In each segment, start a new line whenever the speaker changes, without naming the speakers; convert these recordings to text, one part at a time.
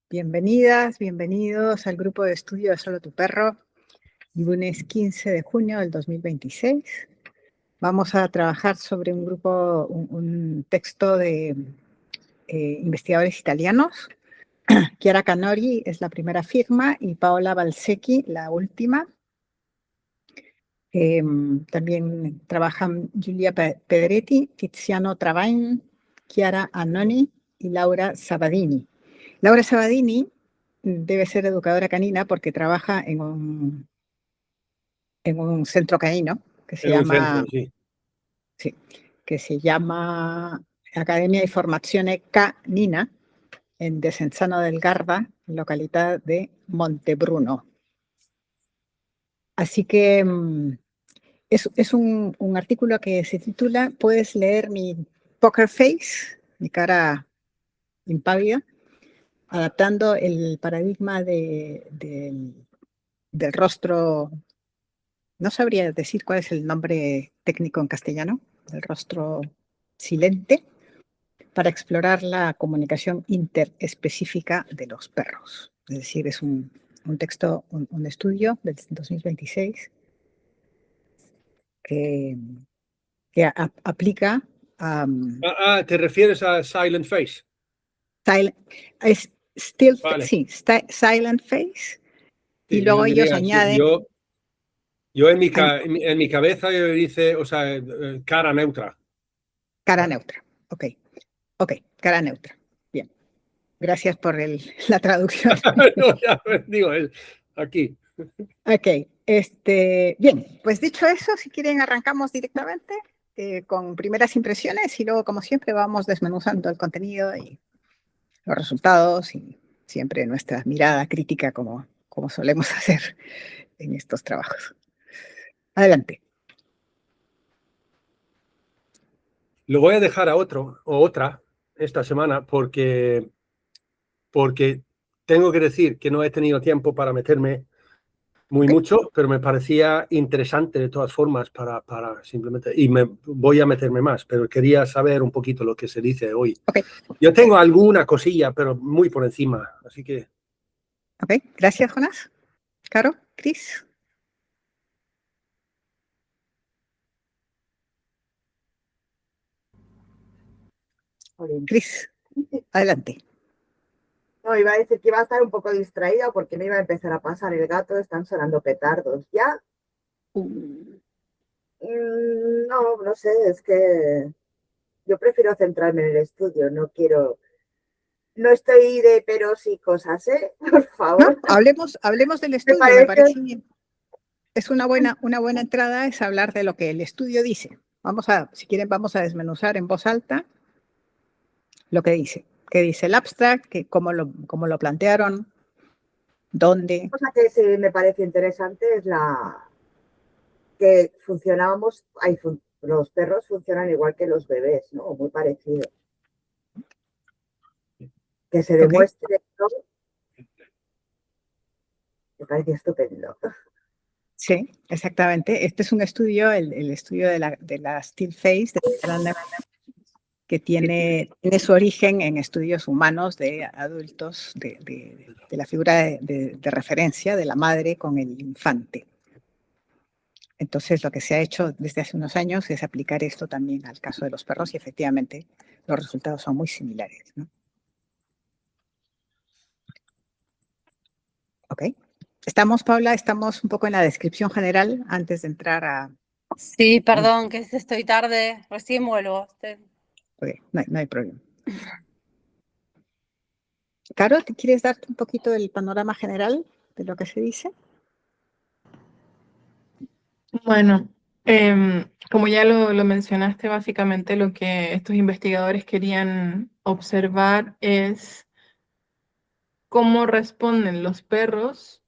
Bienvenidas, bienvenidos al grupo de estudio de Solo tu Perro, lunes 15 de junio del 2026. Vamos a trabajar sobre un texto de investigadores italianos. Chiara Canori es la primera firma y Paola Balsecchi la última. También trabajan Giulia Pedretti, Tiziano Travain, Chiara Annoni y Laura Sabadini. Laura Sabadini debe ser educadora canina porque trabaja en un centro canino que se llama, sí, que se llama Academia di Formazione Canina en Desenzano del Garda, localidad de Montebruno. Así que es un artículo que se titula "Puedes leer mi poker face", mi cara impávida, adaptando el paradigma del rostro. No sabría decir cuál es el nombre técnico en castellano, del rostro silente, para explorar la comunicación interespecífica de los perros. Es decir, es un texto, un estudio del 2026 que aplica a...
¿Te refieres a Silent Face?
Vale. Sí, Silent Face. Y luego ellos añaden...
Yo en mi cabeza yo dice, o sea, cara neutra.
Cara neutra, ok, cara neutra. Bien, gracias por la traducción.
No, ya, digo, aquí.
Ok, bien, pues dicho eso, si quieren arrancamos directamente con primeras impresiones y luego, como siempre, vamos desmenuzando el contenido y los resultados y siempre nuestra mirada crítica como solemos hacer en estos trabajos. Adelante.
Lo voy a dejar a otro o otra esta semana porque tengo que decir que no he tenido tiempo para meterme mucho, pero me parecía interesante de todas formas para simplemente, y voy a meterme más, pero quería saber un poquito lo que se dice hoy. Yo tengo alguna cosilla, pero muy por encima, así que...
Ok, gracias, Jonás. Caro, Cris. Cris, adelante.
No, iba a decir que iba a estar un poco distraída porque me iba a empezar a pasar el gato, están sonando petardos. ¿Ya? No sé, es que yo prefiero centrarme en el estudio, no estoy de peros y cosas, ¿eh? Por favor.
No, hablemos del estudio, me parece bien. Es una buena entrada, es hablar de lo que el estudio dice. Si quieren, vamos a desmenuzar en voz alta lo que dice. ¿Qué dice el abstract? ¿Cómo lo plantearon? ¿Dónde?
Una cosa que sí me parece interesante es que los perros funcionan igual que los bebés, ¿no? Muy parecido. Que se demuestre esto me parece estupendo.
Sí, exactamente. Este es un estudio, el estudio de la Still Face, que tiene su origen en estudios humanos de adultos, de la figura de referencia de la madre con el infante. Entonces, lo que se ha hecho desde hace unos años es aplicar esto también al caso de los perros y efectivamente los resultados son muy similares, ¿no? Ok. Paula, estamos un poco en la descripción general antes de entrar a...
Sí, perdón, que estoy tarde, recién vuelvo.
Ok, no hay problema. Caro, ¿te quieres darte un poquito del panorama general de lo que se dice?
Bueno, como ya lo mencionaste, básicamente lo que estos investigadores querían observar es cómo responden los perros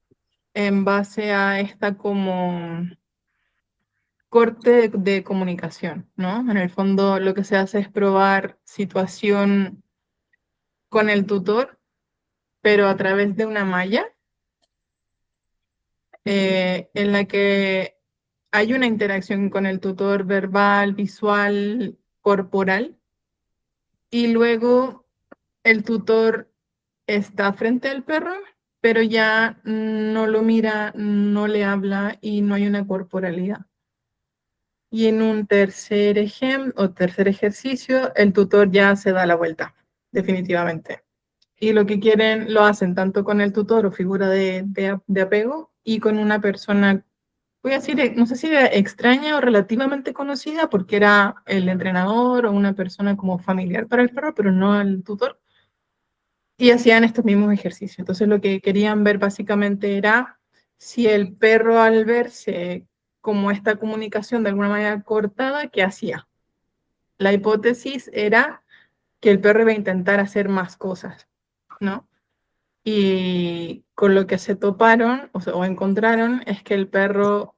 en base a esta como corte de comunicación, ¿no? En el fondo lo que se hace es probar situación con el tutor, pero a través de una malla en la que hay una interacción con el tutor verbal, visual, corporal, y luego el tutor está frente al perro, pero ya no lo mira, no le habla y no hay una corporalidad. Y en un tercer ejercicio, el tutor ya se da la vuelta, definitivamente. Y lo que quieren lo hacen tanto con el tutor o figura de apego y con una persona, voy a decir, no sé si era extraña o relativamente conocida, porque era el entrenador o una persona como familiar para el perro, pero no el tutor. Y hacían estos mismos ejercicios. Entonces lo que querían ver básicamente era si el perro al verse como esta comunicación de alguna manera cortada, ¿qué hacía? La hipótesis era que el perro iba a intentar hacer más cosas, ¿no? Y con lo que se toparon o encontraron es que el perro,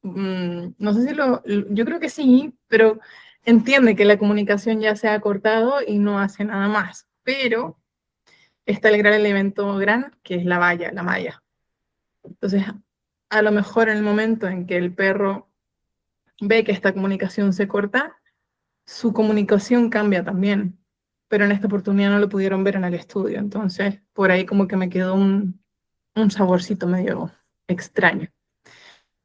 no sé si yo creo que sí, pero entiende que la comunicación ya se ha cortado y no hace nada más. Pero está el gran elemento que es la malla. Entonces, a lo mejor en el momento en que el perro ve que esta comunicación se corta, su comunicación cambia también, pero en esta oportunidad no lo pudieron ver en el estudio, entonces por ahí como que me quedó un saborcito medio extraño.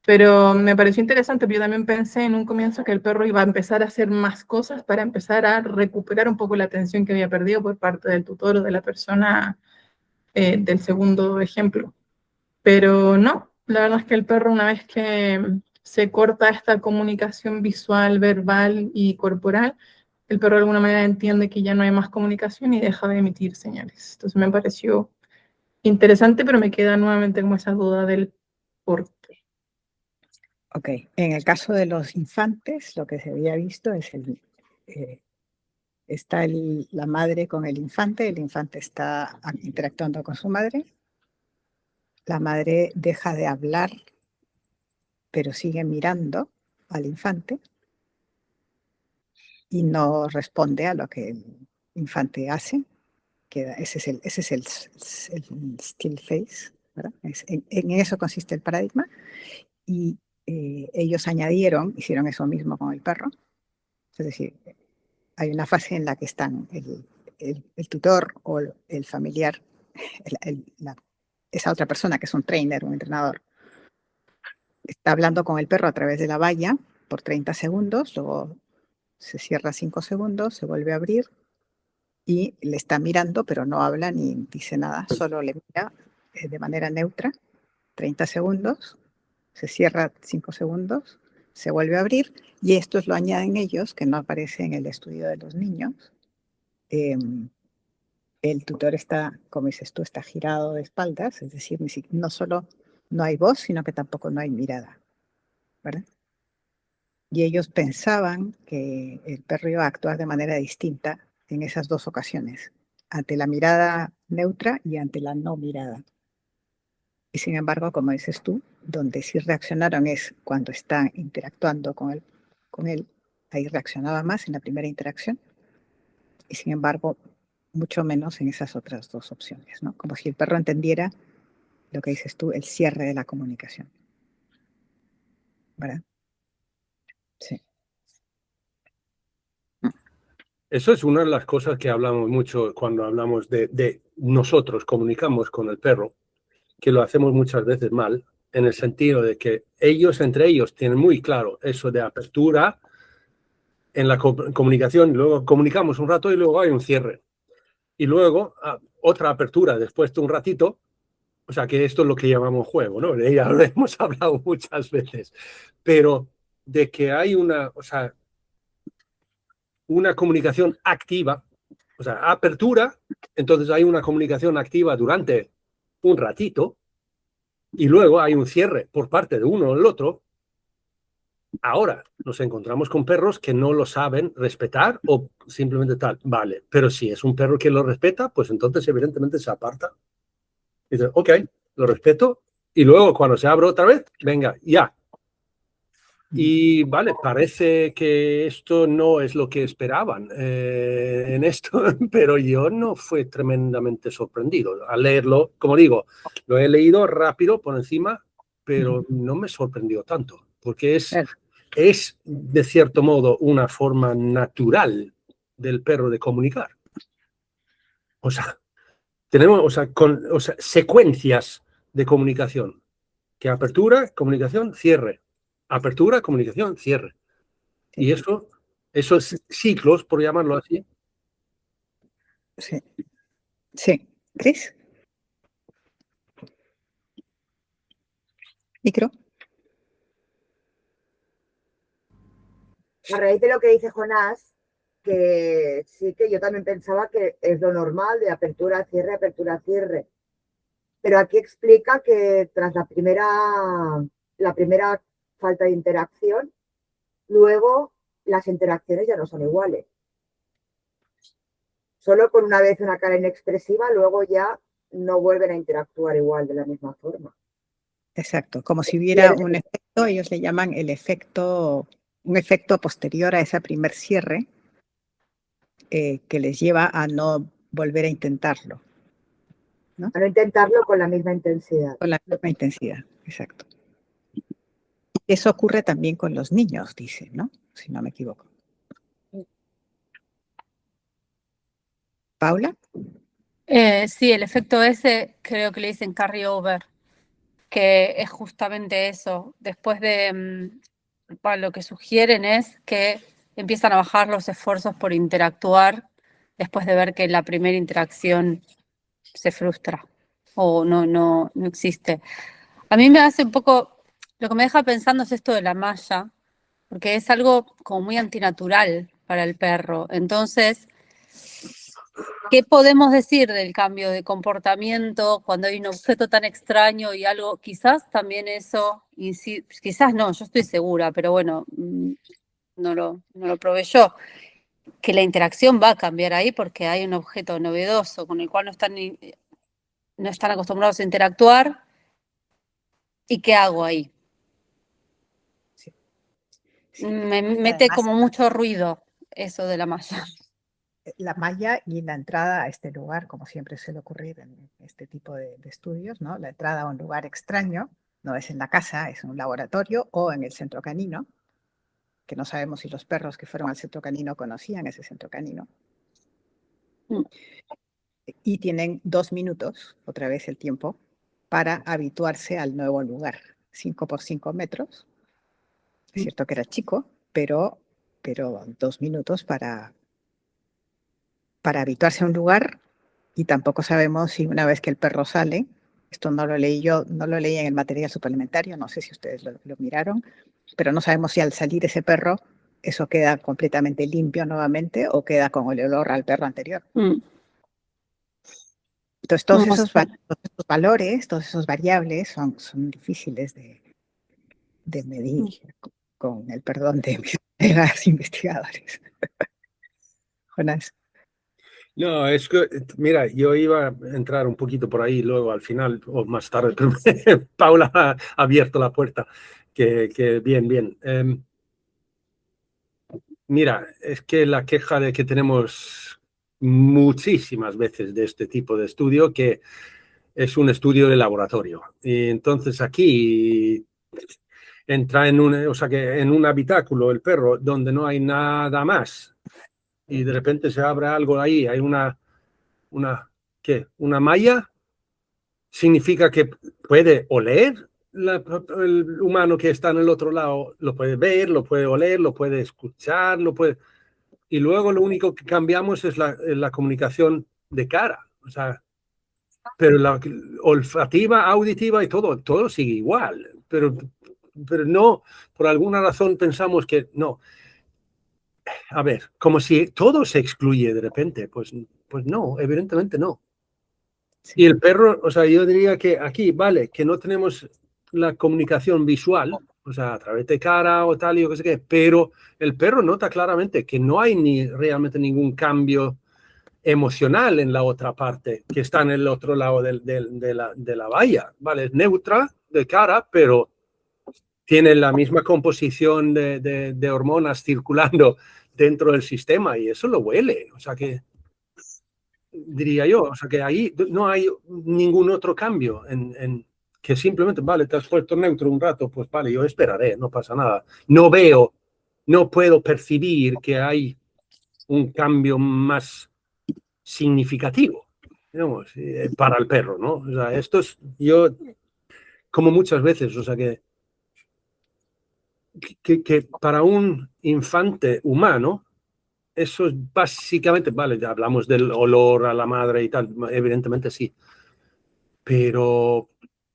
Pero me pareció interesante, porque yo también pensé en un comienzo que el perro iba a empezar a hacer más cosas para empezar a recuperar un poco la atención que había perdido por parte del tutor o de la persona del segundo ejemplo. Pero no, la verdad es que el perro, una vez que se corta esta comunicación visual, verbal y corporal, el perro de alguna manera entiende que ya no hay más comunicación y deja de emitir señales. Entonces me pareció interesante, pero me queda nuevamente como esa duda del por qué.
Ok, en el caso de los infantes, lo que se había visto es está la madre con el infante está interactuando con su madre, la madre deja de hablar, pero sigue mirando al infante y no responde a lo que el infante hace. Ese es el still face, ¿verdad? En eso consiste el paradigma. Y ellos hicieron eso mismo con el perro. Es decir, hay una fase en la que están el tutor o el familiar, esa otra persona que es un trainer, un entrenador, está hablando con el perro a través de la valla por 30 segundos, luego se cierra 5 segundos, se vuelve a abrir y le está mirando, pero no habla ni dice nada, solo le mira de manera neutra, 30 segundos, se cierra 5 segundos, se vuelve a abrir, y esto lo añaden ellos, que no aparece en el estudio de los niños. El tutor está, como dices tú, está girado de espaldas, es decir, no solo no hay voz, sino que tampoco no hay mirada, ¿verdad? Y ellos pensaban que el perro iba a actuar de manera distinta en esas dos ocasiones, ante la mirada neutra y ante la no mirada. Y sin embargo, como dices tú, donde sí reaccionaron es cuando están interactuando con él, ahí reaccionaba más en la primera interacción, y sin embargo, mucho menos en esas otras dos opciones, ¿no? Como si el perro entendiera lo que dices tú, el cierre de la comunicación, ¿verdad? Sí.
Eso es una de las cosas que hablamos mucho cuando hablamos de nosotros comunicamos con el perro, que lo hacemos muchas veces mal, en el sentido de que entre ellos tienen muy claro eso de apertura en la comunicación, luego comunicamos un rato y luego hay un cierre. Y luego otra apertura después de un ratito, o sea que esto es lo que llamamos juego, ¿no? De ella lo hemos hablado muchas veces, pero de que hay una comunicación activa, o sea, apertura, entonces hay una comunicación activa durante un ratito y luego hay un cierre por parte de uno o el otro. Ahora nos encontramos con perros que no lo saben respetar o simplemente tal, vale, pero si es un perro que lo respeta, pues entonces evidentemente se aparta. Y dice, ok, lo respeto y luego cuando se abre otra vez, venga, ya. Y vale, parece que esto no es lo que esperaban en esto, pero yo no fui tremendamente sorprendido al leerlo. Como digo, lo he leído rápido por encima, pero no me sorprendió tanto, porque es de cierto modo una forma natural del perro de comunicar. O sea, tenemos, secuencias de comunicación. Que apertura, comunicación, cierre. Apertura, comunicación, cierre. Y esos ciclos, por llamarlo así.
Sí. Sí. ¿Cris? ¿Micro?
A raíz de lo que dice Jonás, que sí que yo también pensaba que es lo normal de apertura, cierre. Pero aquí explica que tras la primera falta de interacción, luego las interacciones ya no son iguales. Solo con una vez una cara inexpresiva, luego ya no vuelven a interactuar igual de la misma forma.
Exacto, como si hubiera un efecto, ellos le llaman un efecto posterior a ese primer cierre que les lleva a no volver a intentarlo. ¿No?
A no intentarlo con la misma intensidad.
Con la misma intensidad, exacto. Eso ocurre también con los niños, dice, ¿no? Si no me equivoco. ¿Paula?
Sí, el efecto ese creo que le dicen carry over, que es justamente eso. Después de, lo que sugieren es que empiezan a bajar los esfuerzos por interactuar después de ver que la primera interacción se frustra o no existe. A mí me hace un poco, lo que me deja pensando es esto de la malla, porque es algo como muy antinatural para el perro. Entonces, ¿qué podemos decir del cambio de comportamiento cuando hay un objeto tan extraño y algo? Quizás también eso, quizás no, yo estoy segura, pero bueno, no lo probé yo, que la interacción va a cambiar ahí porque hay un objeto novedoso con el cual no están acostumbrados a interactuar. ¿Y qué hago ahí?
Sí. Sí.
Me mete
Además,
como mucho ruido eso de la malla.
La malla y la entrada a este lugar, como siempre suele ocurrir en este tipo de estudios, ¿no? La entrada a un lugar extraño, no es en la casa, es en un laboratorio o en el centro canino, que no sabemos si los perros que fueron al centro canino conocían ese centro canino. Y tienen 2 minutos, otra vez el tiempo, para habituarse al nuevo lugar. 5 por 5 metros. Es cierto que era chico, pero 2 minutos para habituarse a un lugar, y tampoco sabemos si una vez que el perro sale, esto no lo leí yo, no lo leí en el material suplementario, no sé si ustedes lo miraron, pero no sabemos si al salir ese perro, eso queda completamente limpio nuevamente o queda con el olor al perro anterior. Entonces, todos esos valores, todos esos variables son difíciles de medir, con el perdón de mis colegas investigadores. Jonás.
No, es que, mira, yo iba a entrar un poquito por ahí luego al final o más tarde, pero Paula ha abierto la puerta. Que bien. Mira, es que la queja de que tenemos muchísimas veces de este tipo de estudio, que es un estudio de laboratorio. Y entonces aquí entra en un habitáculo el perro donde no hay nada más. Y de repente se abre algo ahí, hay una malla, significa que puede oler el humano que está en el otro lado, lo puede ver, lo puede oler, lo puede escuchar, y luego lo único que cambiamos es la comunicación de cara, pero la olfativa, auditiva y todo sigue igual, pero no, por alguna razón pensamos que no. A ver, como si todo se excluye de repente, pues no, evidentemente no. Sí. Y el perro, yo diría que aquí, vale, que no tenemos la comunicación visual, a través de cara o tal, yo qué sé qué, pero el perro nota claramente que no hay realmente ningún cambio emocional en la otra parte, que está en el otro lado de la valla, ¿vale? Es neutra de cara, pero tiene la misma composición de hormonas circulando dentro del sistema y eso lo huele, que diría yo, que ahí no hay ningún otro cambio que simplemente, vale, te has puesto neutro un rato, pues vale, yo esperaré, no pasa nada. No puedo percibir que hay un cambio más significativo. digamos, para el perro, ¿no? O sea, esto es, yo, como muchas veces, o sea, que para un infante humano, eso es básicamente, vale, ya hablamos del olor a la madre y tal, evidentemente sí, pero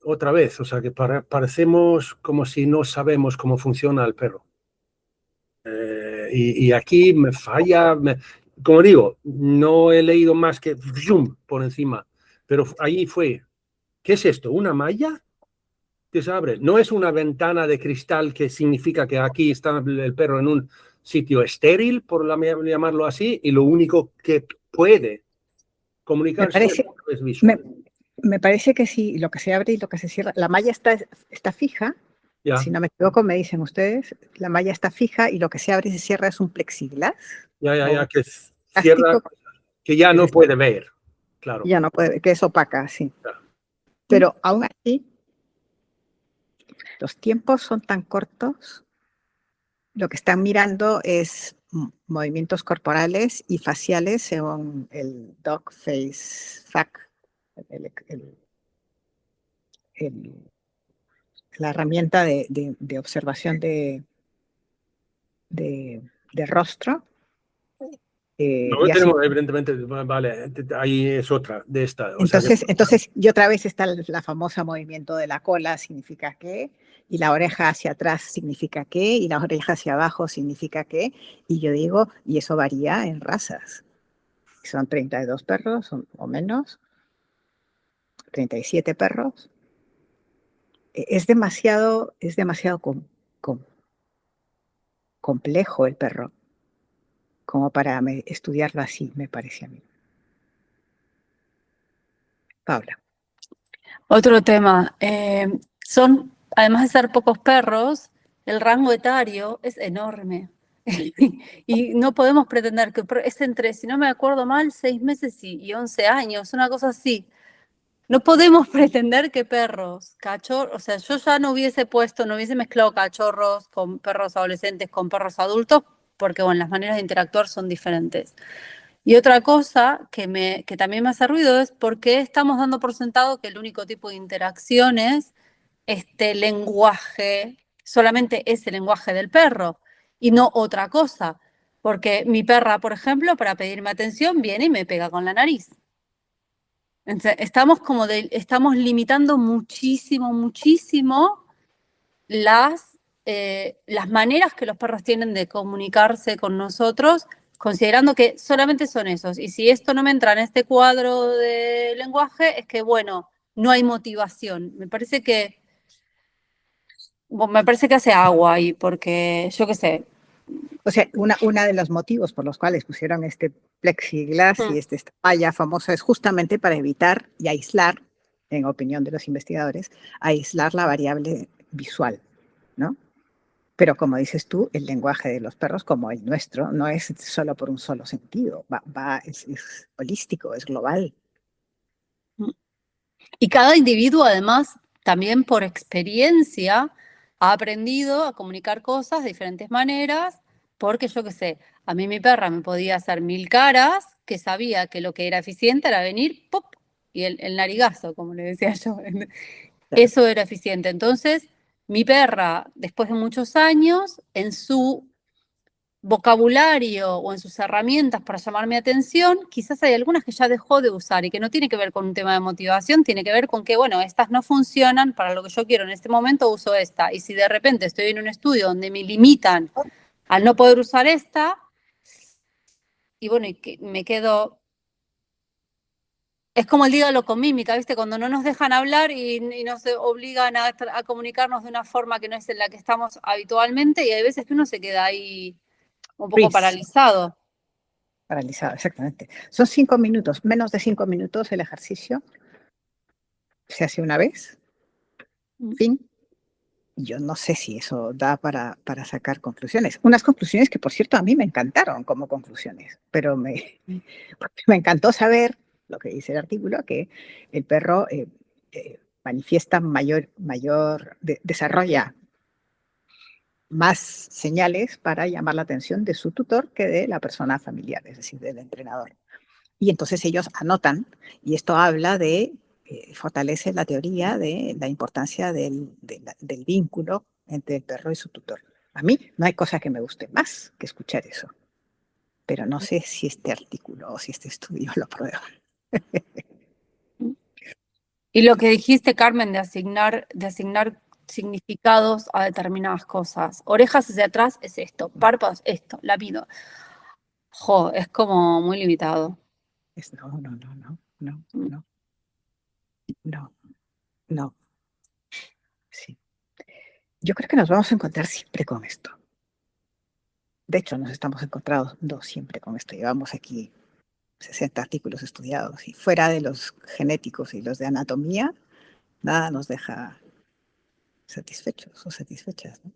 otra vez, o sea, que parecemos como si no sabemos cómo funciona el perro. Y aquí me falla, como digo, no he leído más que zoom por encima, pero ahí fue, ¿qué es esto? ¿Una malla que se abre? No es una ventana de cristal que significa que aquí está el perro en un sitio estéril, por llamarlo así, y lo único que puede
Me
comunicarse
parece,
es visual.
me parece que sí, lo que se abre y lo que se cierra, la malla está fija,
Ya,
si no me equivoco, me dicen ustedes, la malla está fija y lo que se abre y se cierra es un plexiglas
ya,
o
que cierra,
plástico
que ya
que
no puede ver, claro.
ya no puede, que es opaca, sí.
Ya.
Pero aún así, los tiempos son tan cortos, lo que están mirando es movimientos corporales y faciales según el Dog Face FAC, el- el- la herramienta de observación de rostro.
No
Y así.
tenemos, evidentemente, vale, ahí es otra de esta. O sea que,
Entonces, y otra vez está la famosa movimiento de la cola, significa qué, y la oreja hacia atrás significa qué, y la oreja hacia abajo significa qué, y yo digo, y eso varía en razas. Son 32 perros o menos, 37 perros. Es demasiado complejo el perro, como para estudiarlo así, me parece a mí. Paula.
Otro tema, además de ser pocos perros, el rango etario es enorme. Y no podemos pretender que es entre, si no me acuerdo mal, 6 meses y 11 años, una cosa así. No podemos pretender que perros, cachorros, o sea, yo ya no hubiese mezclado cachorros con perros adolescentes, con perros adultos, porque bueno, las maneras de interactuar son diferentes. Y otra cosa que también me hace ruido es por qué estamos dando por sentado que el único tipo de interacción es este lenguaje, solamente ese lenguaje del perro y no otra cosa. Porque mi perra, por ejemplo, para pedirme atención, viene y me pega con la nariz. Entonces, estamos limitando muchísimo, muchísimo las maneras que los perros tienen de comunicarse con nosotros, considerando que solamente son esos. Y si esto no me entra en este cuadro de lenguaje, es que, bueno, no hay motivación. Me parece que hace agua ahí, porque yo qué sé.
O sea, una de los motivos por los cuales pusieron este plexiglas y esta malla famosa es justamente para evitar y aislar, en opinión de los investigadores, aislar la variable visual, ¿no? Pero como dices tú, el lenguaje de los perros, como el nuestro, no es solo por un solo sentido, es holístico, es global.
Y cada individuo, además, también por experiencia, ha aprendido a comunicar cosas de diferentes maneras, porque yo qué sé, a mí mi perra me podía hacer 1000 caras, que sabía que lo que era eficiente era venir, ¡pop! Y el narigazo, como le decía yo. Eso era eficiente. Entonces, mi perra, después de muchos años, en su vocabulario o en sus herramientas para llamar mi atención, quizás hay algunas que ya dejó de usar y que no tiene que ver con un tema de motivación, tiene que ver con que, bueno, estas no funcionan para lo que yo quiero en este momento, uso esta. Y si de repente estoy en un estudio donde me limitan al no poder usar esta, y bueno, y que me quedo... Es como el dígalo con mímica, ¿viste? Cuando no nos dejan hablar y nos obligan a comunicarnos de una forma que no es en la que estamos habitualmente, y hay veces que uno se queda ahí un poco paralizado.
Paralizado, exactamente. Son 5 minutos, menos de 5 minutos el ejercicio. Se hace una vez, fin. Yo no sé si eso da para sacar conclusiones. Unas conclusiones que, por cierto, a mí me encantaron como conclusiones, pero me encantó saber lo que dice el artículo, que el perro manifiesta desarrolla más señales para llamar la atención de su tutor que de la persona familiar, es decir, del entrenador. Y entonces ellos anotan, y esto habla de, fortalece la teoría de la importancia del vínculo entre el perro y su tutor. A mí no hay cosa que me guste más que escuchar eso, pero no sé si este artículo o si este estudio lo prueba.
Y lo que dijiste, Carmen, de asignar significados a determinadas cosas. Orejas hacia atrás es esto, párpados esto, lápido. Es como muy limitado.
No. Sí. Yo creo que nos vamos a encontrar siempre con esto. De hecho, nos estamos encontrando siempre con esto. Llevamos aquí 60 artículos estudiados y fuera de los genéticos y los de anatomía, nada nos deja satisfechos o satisfechas, ¿no?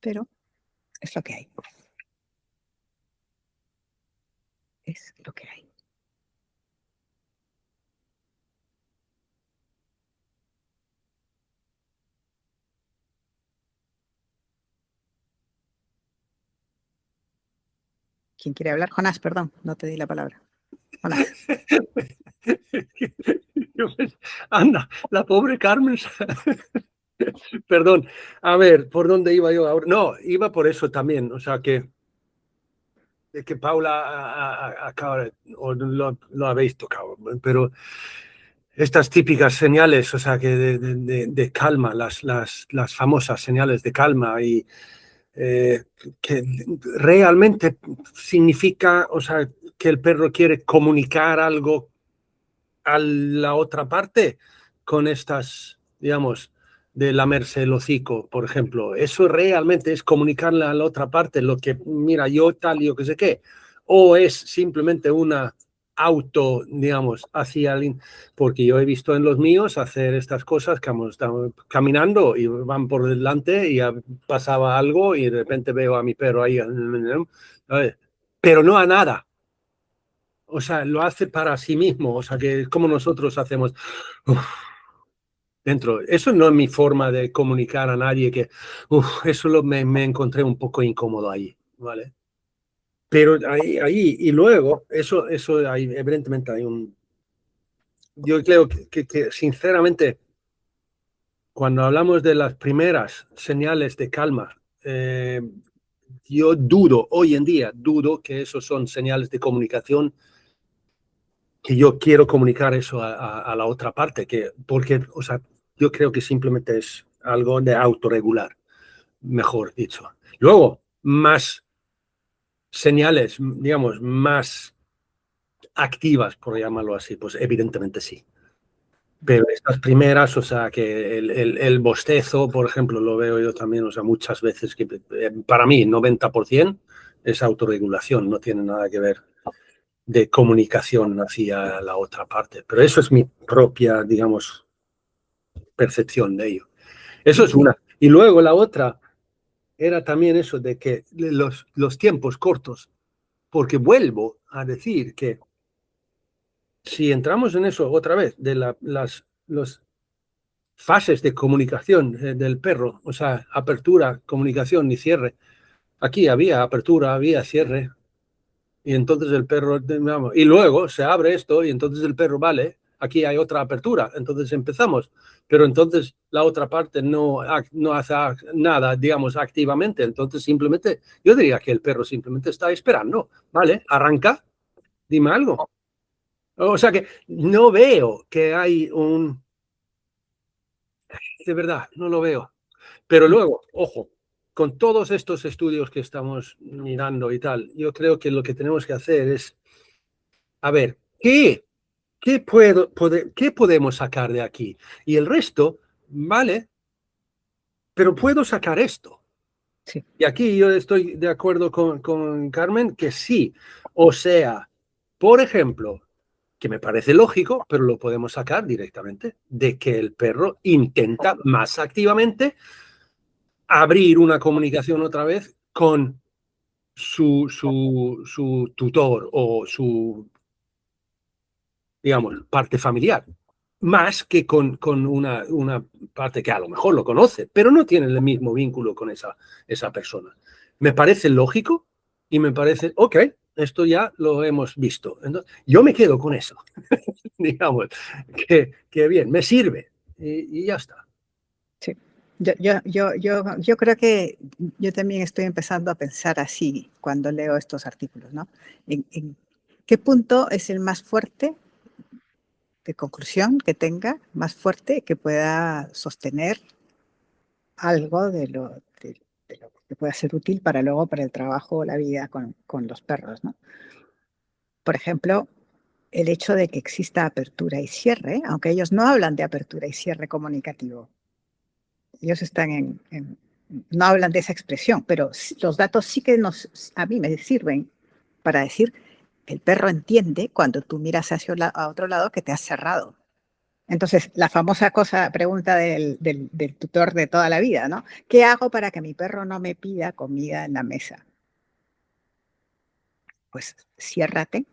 Pero es lo que hay. Es lo que hay. ¿Quién quiere hablar? Jonás, perdón, no te di la palabra. Jonás.
Anda, la pobre Carmen. Perdón, a ver, ¿por dónde iba yo ahora? No, iba por eso también, o sea que Paula acaba, o lo habéis tocado, pero estas típicas señales, o sea que de calma, las famosas señales de calma y que realmente significa, o sea, que el perro quiere comunicar algo a la otra parte con estas, digamos, de lamerse el hocico, por ejemplo. Eso realmente es comunicarle a la otra parte lo que, mira, yo tal, yo qué sé qué. O es simplemente una auto, digamos, hacia alguien, porque yo he visto en los míos hacer estas cosas que están caminando y van por delante y pasaba algo y de repente veo a mi perro ahí, pero no a nada. O sea, lo hace para sí mismo, o sea, que es como nosotros hacemos dentro. Eso no es mi forma de comunicar a nadie, que eso me encontré un poco incómodo ahí, ¿vale? Pero ahí y luego, eso evidentemente hay un... Yo creo que sinceramente, cuando hablamos de las primeras señales de calma, yo hoy en día dudo que esos son señales de comunicación, que yo quiero comunicar eso a la otra parte, porque, o sea, yo creo que simplemente es algo de autorregular, mejor dicho. Luego, más señales, digamos, más activas, por llamarlo así, pues evidentemente sí. Pero estas primeras, o sea, que el bostezo, por ejemplo, lo veo yo también, o sea, muchas veces, que para mí 90% es autorregulación, no tiene nada que ver de comunicación hacia la otra parte. Pero eso es mi propia, digamos, percepción de ello. Eso es una. Y luego la otra era también eso de que los tiempos cortos, porque vuelvo a decir que si entramos en eso otra vez, de las fases de comunicación del perro, o sea, apertura, comunicación y cierre. Aquí había apertura, había cierre, y entonces el perro, y luego se abre esto, y entonces el perro, vale, aquí hay otra apertura, entonces empezamos, pero entonces la otra parte no hace nada, digamos, activamente, entonces simplemente, yo diría que el perro simplemente está esperando, vale, arranca, dime algo. O sea que no veo que hay de verdad, no lo veo. Pero luego, ojo, con todos estos estudios que estamos mirando y tal, yo creo que lo que tenemos que hacer es, a ver, ¿qué podemos sacar de aquí? Y el resto, vale, pero puedo sacar esto.
Sí.
Y aquí yo estoy de acuerdo con Carmen que sí. O sea, por ejemplo, que me parece lógico, pero lo podemos sacar directamente, de que el perro intenta más activamente abrir una comunicación otra vez con su tutor o su, digamos, parte familiar, más que con una parte que a lo mejor lo conoce, pero no tiene el mismo vínculo con esa persona. Me parece lógico, y me parece, ok, esto ya lo hemos visto. Entonces, yo me quedo con eso, digamos, que bien, me sirve y ya está.
Sí. Yo creo que yo también estoy empezando a pensar así cuando leo estos artículos, ¿no? ¿En qué punto es el más fuerte de conclusión que tenga, más fuerte, que pueda sostener algo de lo que pueda ser útil para luego para el trabajo o la vida con los perros, ¿no? Por ejemplo, el hecho de que exista apertura y cierre, aunque ellos no hablan de apertura y cierre comunicativo. Ellos están no hablan de esa expresión, pero los datos sí que a mí me sirven para decir que el perro entiende cuando tú miras a otro lado que te has cerrado. Entonces, la famosa pregunta del tutor de toda la vida, ¿no? ¿Qué hago para que mi perro no me pida comida en la mesa? Pues ciérrate.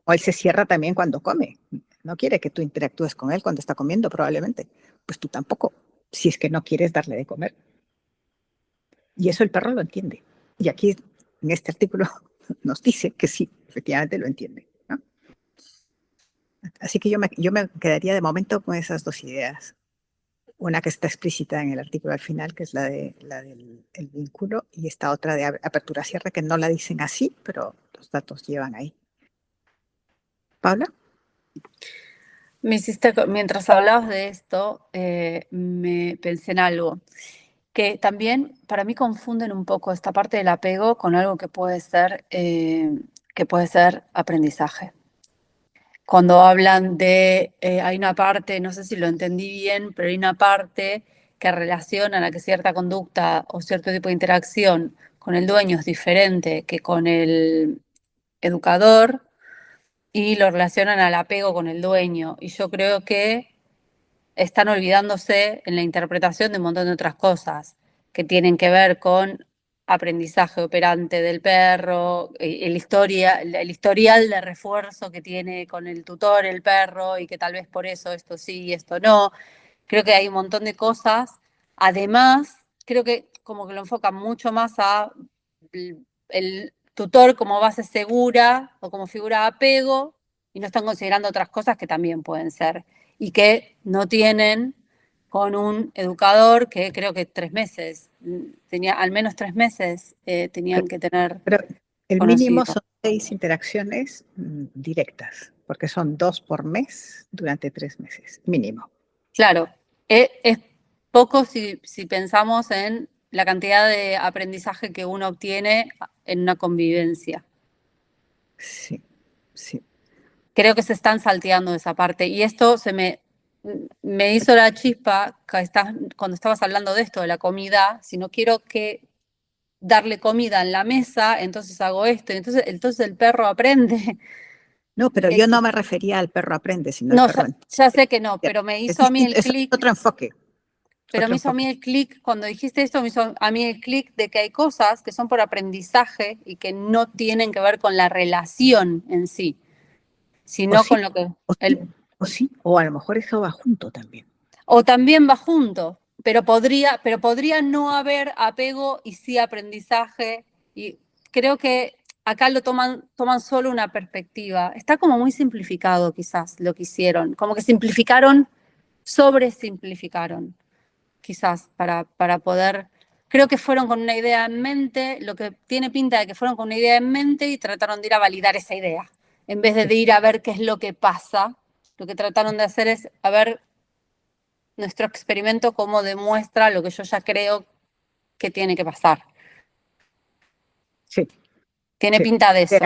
O él se cierra también cuando come. No quiere que tú interactúes con él cuando está comiendo, probablemente. Pues tú tampoco, si es que no quieres darle de comer. Y eso el perro lo entiende. Y aquí, en este artículo, nos dice que sí, efectivamente lo entiende, ¿no? Así que yo me quedaría de momento con esas dos ideas. Una que está explícita en el artículo al final, que es la del el vínculo, y esta otra de apertura-cierre, que no la dicen así, pero los datos llevan ahí. ¿Paula?
Mientras hablabas de esto, me pensé en algo, que también para mí confunden un poco esta parte del apego con algo que puede ser aprendizaje. Cuando hablan hay una parte, no sé si lo entendí bien, pero hay una parte que relaciona a que cierta conducta o cierto tipo de interacción con el dueño es diferente que con el educador y lo relacionan al apego con el dueño. Y yo creo que están olvidándose en la interpretación de un montón de otras cosas que tienen que ver con aprendizaje operante del perro, el historial de refuerzo que tiene con el tutor el perro y que tal vez por eso esto sí y esto no. Creo que hay un montón de cosas. Además, creo que como que lo enfocan mucho más a el tutor como base segura o como figura de apego y no están considerando otras cosas que también pueden ser y que no tienen con un educador que creo que 3 meses, tenía al menos 3 meses tenían que tener
Pero el mínimo
conocido.
son 6 interacciones directas, porque son 2 por mes durante 3 meses, mínimo.
Claro, es poco si pensamos en la cantidad de aprendizaje que uno obtiene en una convivencia.
Sí, sí.
Creo que se están salteando esa parte y esto me hizo la chispa cuando estabas hablando de esto, de la comida. Si no quiero darle comida en la mesa, entonces hago esto. Entonces el perro aprende.
No, pero yo no me refería al perro aprende, sino al
No,
perro
ya sé que no,
entiende.
pero me
Es
hizo a mí
distinto,
el
es
clic.
otro enfoque.
Pero me hizo a mí el clic, cuando dijiste esto, me hizo a mí el clic de que hay cosas que son por aprendizaje y que no tienen que ver con la relación en sí,
O
sino
sí,
con lo que
o sí, o sí, o a lo mejor eso va junto también.
o también va junto, pero podría no haber apego y sí aprendizaje. Y creo que acá toman solo una perspectiva. Está como muy simplificado quizás lo que hicieron, como que sobresimplificaron, quizás para poder. Creo que fueron con una idea en mente, lo que tiene pinta de que fueron con una idea en mente y trataron de ir a validar esa idea. En vez de ir a ver qué es lo que pasa, lo que trataron de hacer es a ver nuestro experimento cómo demuestra lo que yo ya creo que tiene que pasar.
Sí.
Tiene
Sí.
pinta de eso.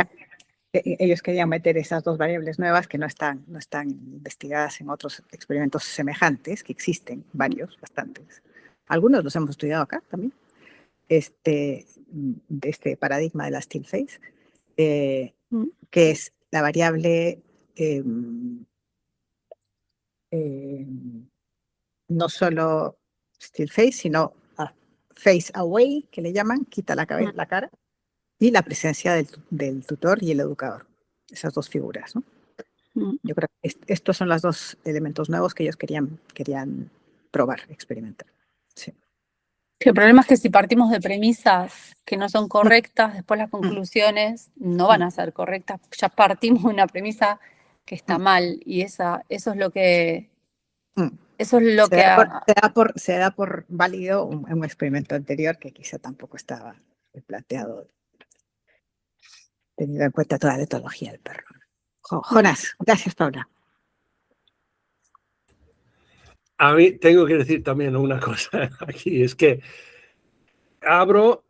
Ellos querían meter esas 2 variables nuevas que no están investigadas en otros experimentos semejantes, que existen varios, bastantes. Algunos los hemos estudiado acá también, de este paradigma de la still phase, que es la variable no solo still phase, sino face away, que le llaman, quita la cara, y la presencia del tutor y el educador, esas 2 figuras, ¿no? Yo creo que estos son los 2 elementos nuevos que ellos querían probar, experimentar. Sí.
El problema es que si partimos de premisas que no son correctas, después las conclusiones no van a ser correctas. Ya partimos de una premisa que está mal y eso es lo que... Eso es lo
Se
que...
se da por válido un experimento anterior que quizá tampoco estaba planteado, teniendo en cuenta toda la etología del perro. Jonás, gracias, Paula.
A mí tengo que decir también una cosa aquí, es que abro,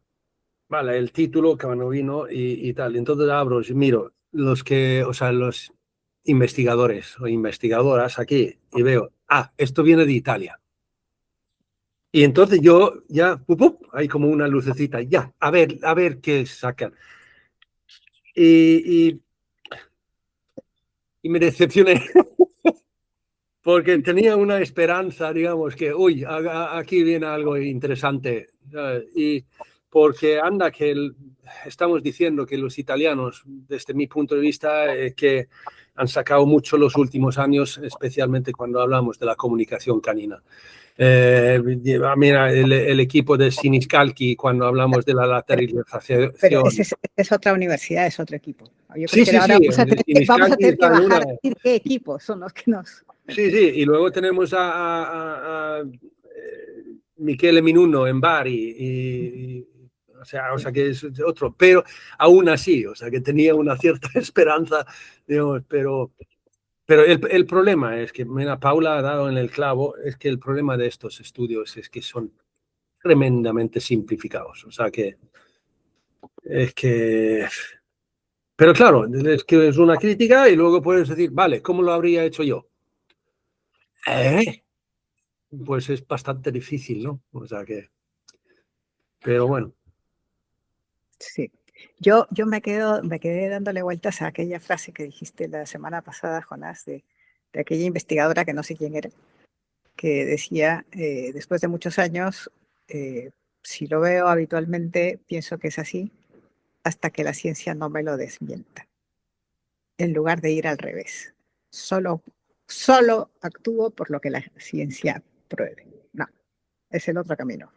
vale, el título cuando vino y tal, entonces abro y miro los investigadores o investigadoras aquí y veo, esto viene de Italia. Y entonces yo ya, hay como una lucecita, ya, a ver qué sacan. Y me decepcioné porque tenía una esperanza, digamos, que, aquí viene algo interesante. Y porque anda que estamos diciendo que los italianos, desde mi punto de vista, que han sacado mucho los últimos años, especialmente cuando hablamos de la comunicación canina. Mira, el equipo de Siniscalchi, cuando hablamos de la lateralización.
Pero es otra universidad, es otro equipo. Yo creo
Sí,
que
sí,
ahora
sí.
vamos a tener que bajar
una...
a decir qué equipos son los que nos...
Sí, sí, y luego tenemos a Michele Minuno en Bari, o sea que es otro, pero aún así, o sea que tenía una cierta esperanza, digamos, pero el problema es que, mira, Paula ha dado en el clavo, es que el problema de estos estudios es que son tremendamente simplificados, o sea que es que... Pero claro, es que es una crítica y luego puedes decir, vale, ¿cómo lo habría hecho yo? Pues es bastante difícil, ¿no? O sea que... Pero bueno.
Sí. Yo me quedé dándole vueltas a aquella frase que dijiste la semana pasada, Jonás, de aquella investigadora que no sé quién era, que decía, después de muchos años, si lo veo habitualmente, pienso que es así, hasta que la ciencia no me lo desmienta, en lugar de ir al revés. Solo actúo por lo que la ciencia pruebe. No, es el otro camino,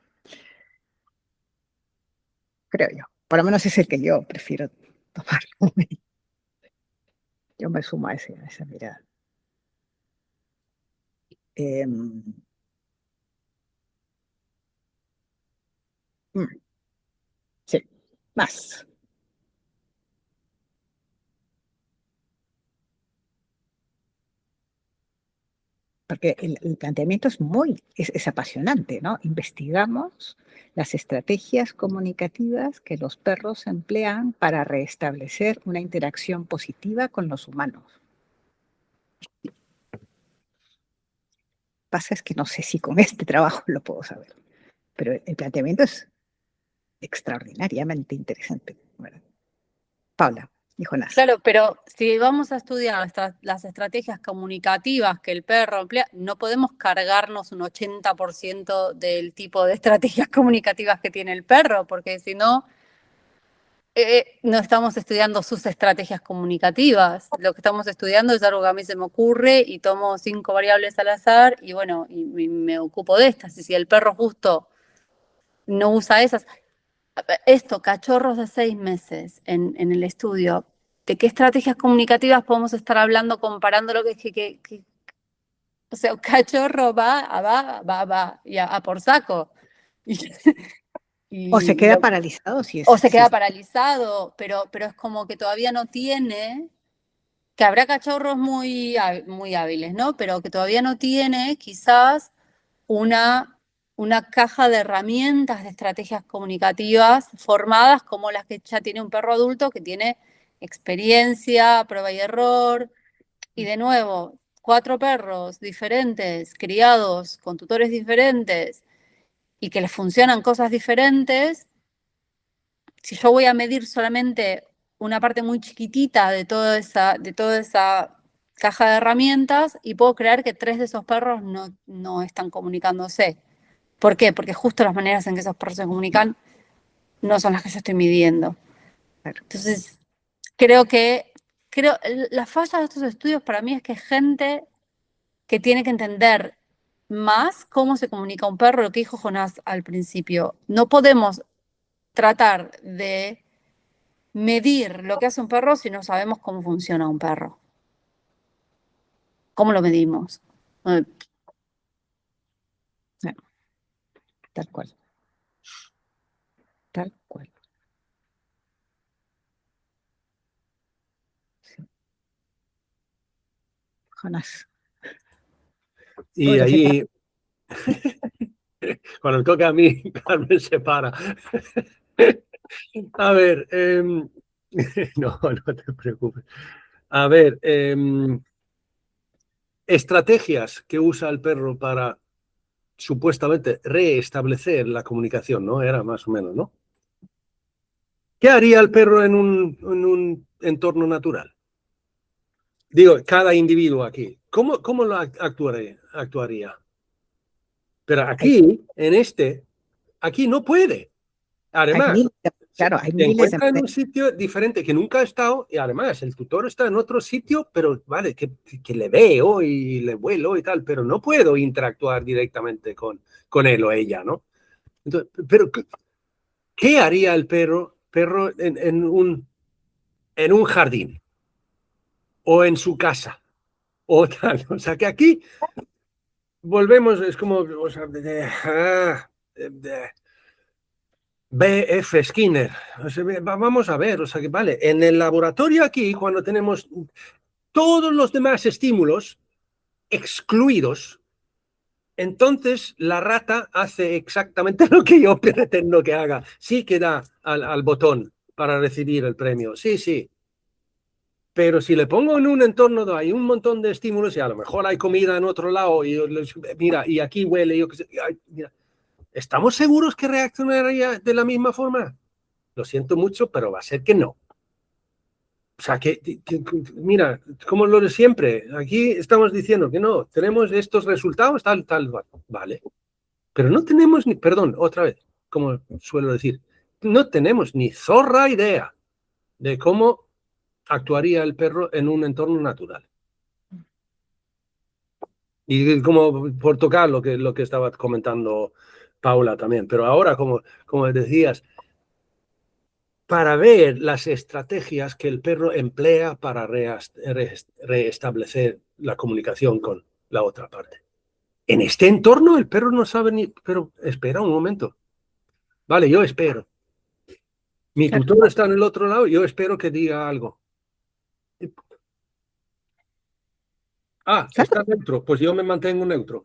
creo yo. Por lo menos es el que yo prefiero tomar. Yo me sumo a esa mirada. Sí, más. Porque el planteamiento es apasionante, ¿no? Investigamos las estrategias comunicativas que los perros emplean para restablecer una interacción positiva con los humanos. Pasa es que no sé si con este trabajo lo puedo saber, pero el planteamiento es extraordinariamente interesante, ¿verdad? Paula y Jonás.
Claro, pero si vamos a estudiar las estrategias comunicativas que el perro emplea, no podemos cargarnos un 80% del tipo de estrategias comunicativas que tiene el perro, porque si no, no estamos estudiando sus estrategias comunicativas. Lo que estamos estudiando es algo que a mí se me ocurre y tomo 5 variables al azar y bueno, y me ocupo de estas. Y si el perro justo no usa esas, cachorros de 6 meses en el estudio, ¿de qué estrategias comunicativas podemos estar hablando comparando lo que o sea, un cachorro va y a por saco?
O se queda paralizado si es.
O se queda paralizado, pero es como que todavía no tiene, que habrá cachorros muy hábiles, ¿no? Pero que todavía no tiene quizás una caja de herramientas, de estrategias comunicativas formadas como las que ya tiene un perro adulto que tiene experiencia, prueba y error. Y de nuevo, 4 perros diferentes, criados con tutores diferentes y que les funcionan cosas diferentes. Si yo voy a medir solamente una parte muy chiquitita de toda esa caja de herramientas y puedo creer que 3 de esos perros no están comunicándose. ¿Por qué? Porque justo las maneras en que esos perros se comunican no son las que yo estoy midiendo. Entonces, creo la falla de estos estudios para mí es que gente que tiene que entender más cómo se comunica un perro, lo que dijo Jonás al principio. No podemos tratar de medir lo que hace un perro si no sabemos cómo funciona un perro. ¿Cómo lo medimos?
Tal cual. Tal cual. Sí. Jonás.
Y
Pobre
ahí, cuando toca a mí, Carmen se para. A ver, no, no te preocupes. A ver, estrategias que usa el perro para supuestamente restablecer la comunicación, ¿no? Era más o menos, ¿no? ¿Qué haría el perro en un entorno natural? Digo, cada individuo aquí. ¿Cómo lo actuaría? Pero aquí, aquí no puede.
Hay
Además,
miles, claro, hay
se
miles de
encuentra en un sitio diferente que nunca ha estado y además el tutor está en otro sitio, pero vale, que le veo y le vuelo y tal, pero no puedo interactuar directamente con él o ella, ¿no? Entonces, pero ¿qué haría el perro en un jardín o en su casa o tal? O sea, que aquí volvemos, es como, o sea, B.F. Skinner. O sea, vamos a ver, o sea que vale, en el laboratorio aquí, cuando tenemos todos los demás estímulos excluidos, entonces la rata hace exactamente lo que yo pretendo que haga. Sí que da al botón para recibir el premio, sí, sí. Pero si le pongo en un entorno donde hay un montón de estímulos y a lo mejor hay comida en otro lado y mira, y aquí huele, yo qué sé, mira, ¿estamos seguros que reaccionaría de la misma forma? Lo siento mucho, pero va a ser que no. O sea, mira, como lo de siempre, aquí estamos diciendo que no, tenemos estos resultados, tal, vale. Pero no tenemos ni, perdón, otra vez, como suelo decir, no tenemos ni zorra idea de cómo actuaría el perro en un entorno natural. Y como por tocar lo que estaba comentando Paula también, pero ahora, como decías, para ver las estrategias que el perro emplea para restablecer la comunicación con la otra parte. En este entorno el perro no sabe ni, pero espera un momento. Vale, yo espero. Mi
Claro.
tutor está en el otro lado, yo espero que diga algo. Ah,
Claro.
está neutro, pues yo me mantengo neutro.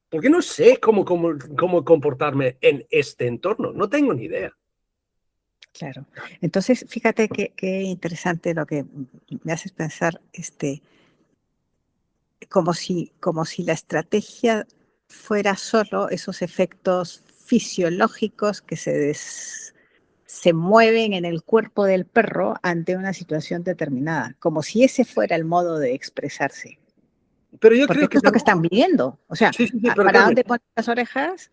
Porque no sé cómo comportarme en este entorno, no tengo ni idea.
Claro. Entonces, fíjate qué interesante lo que me haces pensar, como si la estrategia fuera solo esos efectos fisiológicos que se mueven en el cuerpo del perro ante una situación determinada, como si ese fuera el modo de expresarse.
Pero yo
Porque
creo
esto es lo que están viendo. O sea,
sí, pero
¿para
Carmen,
dónde pones las orejas?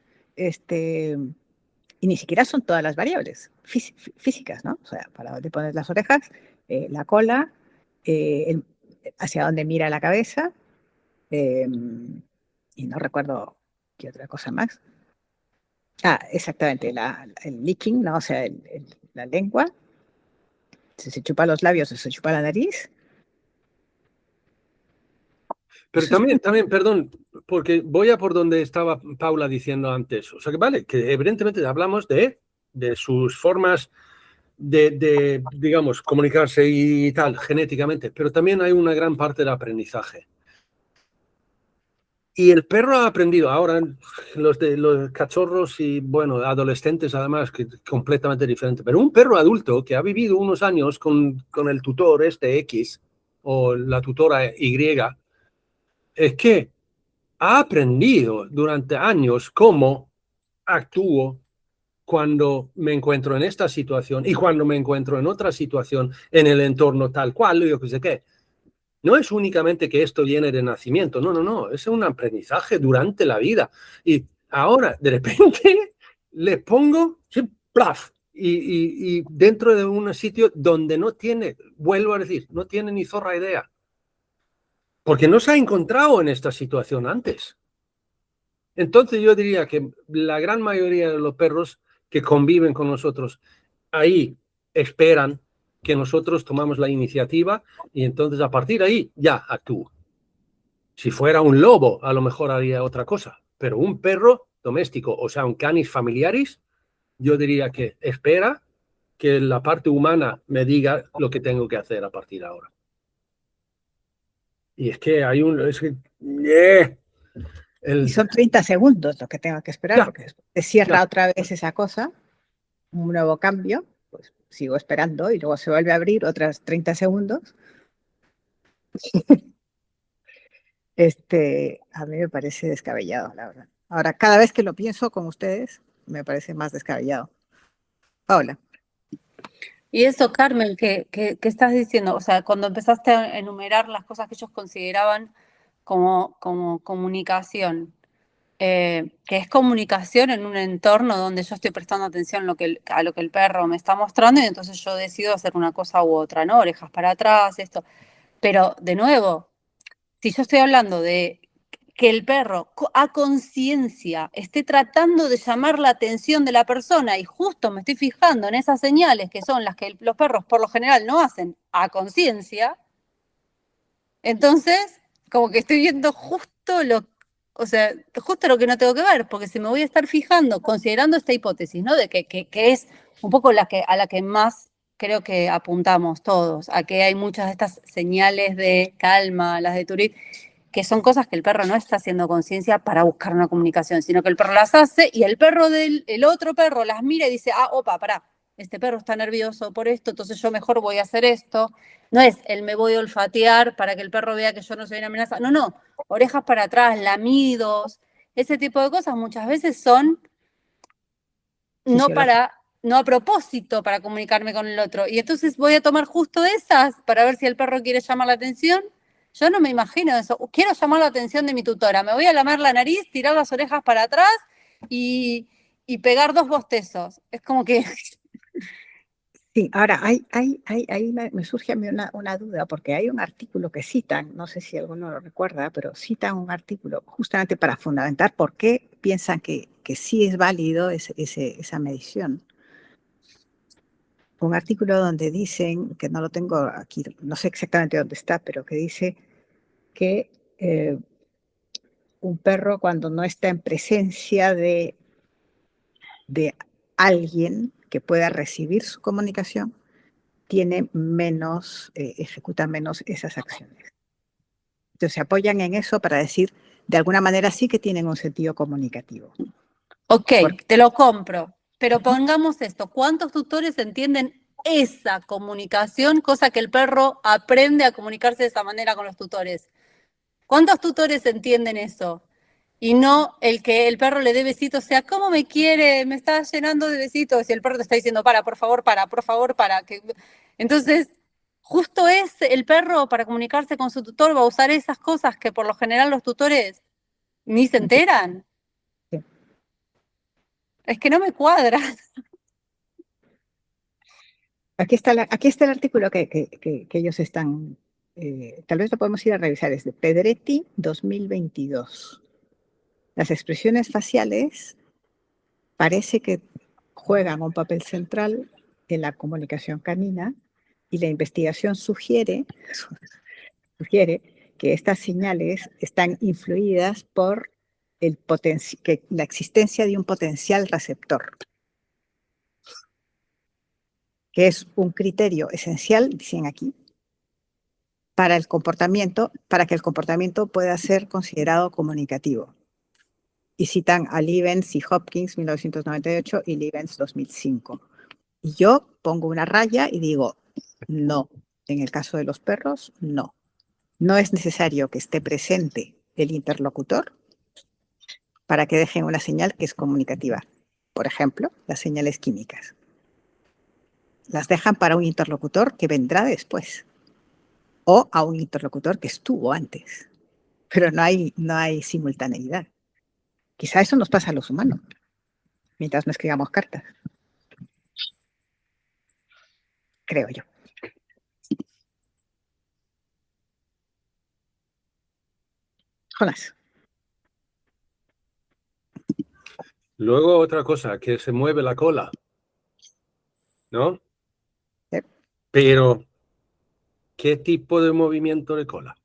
Y ni siquiera son todas las variables físicas, ¿no? O sea, para dónde pones las orejas, la cola, hacia dónde mira la cabeza, y no recuerdo qué otra cosa más. Ah, exactamente, el licking, ¿no? O sea, la lengua, si se chupa los labios o se chupa la nariz.
pero
Eso es
también, perdón, porque voy a por donde estaba Paula diciendo antes. O sea que vale, que evidentemente hablamos de sus formas digamos, comunicarse y tal, genéticamente, pero también hay una gran parte de aprendizaje. Y el perro ha aprendido, ahora los cachorros y, bueno, adolescentes además, que es completamente diferente, pero un perro adulto que ha vivido unos años con el tutor X o la tutora Y, es que ha aprendido durante años cómo actúo cuando me encuentro en esta situación y cuando me encuentro en otra situación en el entorno tal cual, yo qué sé qué. No es únicamente que esto viene de nacimiento, no, es un aprendizaje durante la vida. Y ahora, de repente, le pongo, sí, plaf, y dentro de un sitio donde no tiene, vuelvo a decir, no tiene ni zorra idea. porque no se ha encontrado en esta situación antes. Entonces yo diría que la gran mayoría de los perros que conviven con nosotros ahí esperan que nosotros tomamos la iniciativa y entonces a partir de ahí ya actúo. Si fuera un lobo, a lo mejor haría otra cosa, pero un perro doméstico, o sea, un canis familiaris, yo diría que espera que la parte humana me diga lo que tengo que hacer a partir de ahora. Y es que hay un... Es que,
Y son 30 segundos lo que tengo que esperar,
Ya,
porque después se cierra
ya.
otra vez esa cosa, un nuevo cambio, pues sigo esperando y luego se vuelve a abrir otras 30 segundos. A mí me parece descabellado, la verdad. Ahora, cada vez que lo pienso con ustedes, me parece más descabellado. Paola.
Y eso, Carmen, que estás diciendo, o sea, cuando empezaste a enumerar las cosas que ellos consideraban como comunicación, que es comunicación en un entorno donde yo estoy prestando atención a lo que el perro me está mostrando y entonces yo decido hacer una cosa u otra, ¿no? Orejas para atrás, esto. Pero, de nuevo, si yo estoy hablando de que el perro a conciencia esté tratando de llamar la atención de la persona y justo me estoy fijando en esas señales que son las que los perros por lo general no hacen a conciencia, entonces como que estoy viendo justo justo lo que no tengo que ver, porque si me voy a estar fijando, considerando esta hipótesis, ¿no? De que es un poco a la que más creo que apuntamos todos, a que hay muchas de estas señales de calma, las de Turing, que son cosas que el perro no está haciendo conciencia para buscar una comunicación, sino que el perro las hace y el perro el otro perro las mira y dice, ah, opa, pará, este perro está nervioso por esto, entonces yo mejor voy a hacer esto. No es el me voy a olfatear para que el perro vea que yo no soy una amenaza. No, no, orejas para atrás, lamidos, ese tipo de cosas muchas veces son no a propósito para comunicarme con el otro. Y entonces voy a tomar justo esas para ver si el perro quiere llamar la atención. Yo no me imagino eso. Quiero llamar la atención de mi tutora. Me voy a lamer la nariz, tirar las orejas para atrás y pegar 2 bostezos. Es como que...
Sí, ahora ahí me surge a mí una duda, porque hay un artículo que citan, no sé si alguno lo recuerda, pero citan un artículo justamente para fundamentar por qué piensan que sí es válido esa medición. Un artículo donde dicen, que no lo tengo aquí, no sé exactamente dónde está, pero que dice que un perro cuando no está en presencia de alguien que pueda recibir su comunicación, ejecuta menos esas acciones. Entonces se apoyan en eso para decir, de alguna manera sí que tienen un sentido comunicativo.
Ok, te lo compro, pero pongamos esto, ¿cuántos tutores entienden esa comunicación, cosa que el perro aprende a comunicarse de esa manera con los tutores? ¿Cuántos tutores entienden eso? Y no el que el perro le dé besitos, o sea, ¿cómo me quiere? Me está llenando de besitos y el perro te está diciendo, por favor, por favor, para. Entonces, justo es el perro para comunicarse con su tutor va a usar esas cosas que por lo general los tutores ni se enteran.
Sí.
Es que no me cuadra.
Aquí está el artículo que ellos están, tal vez lo podemos ir a revisar, es de Pedretti 2022. Las expresiones faciales parece que juegan un papel central en la comunicación canina y la investigación sugiere que estas señales están influidas por la existencia de un potencial receptor, que es un criterio esencial, dicen aquí, para que el comportamiento pueda ser considerado comunicativo. Y citan a Levens y Hopkins, 1998, y Levens, 2005. Y yo pongo una raya y digo, no. En el caso de los perros, no. No es necesario que esté presente el interlocutor para que dejen una señal que es comunicativa. Por ejemplo, las señales químicas. Las dejan para un interlocutor que vendrá después o a un interlocutor que estuvo antes. Pero no hay simultaneidad. Quizá eso nos pasa a los humanos, mientras no escribamos cartas. Creo yo. Jonás.
Luego otra cosa, que se mueve la cola, ¿no?
Sí.
Pero, ¿qué tipo de movimiento de cola?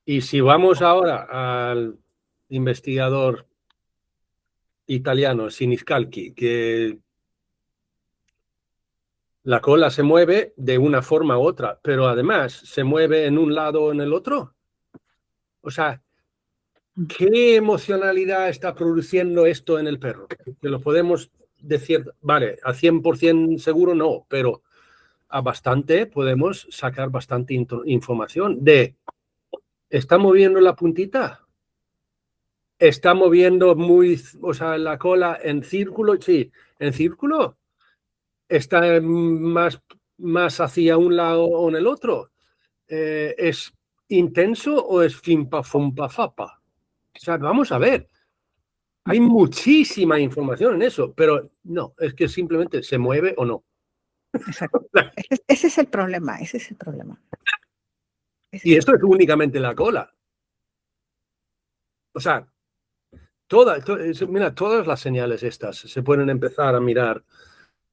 Y si vamos ahora al investigador italiano Siniscalchi, que la cola se mueve de una forma u otra, pero además se mueve en un lado o en el otro. O sea, ¿qué emocionalidad está produciendo esto en el perro? Que lo podemos decir, vale, a 100% seguro no, pero a bastante podemos sacar bastante información de, ¿está moviendo la puntita? ¿Está moviendo o sea, la cola en círculo? Sí, en círculo. ¿Está más hacia un lado o en el otro? ¿Es intenso o es fimpa, fumpa, fapa? O sea, vamos a ver. Hay muchísima información en eso, pero no, es que simplemente se mueve o no.
Exacto. Ese es el problema, ese es el problema.
Y esto es únicamente la cola. O sea, mira, todas las señales estas se pueden empezar a mirar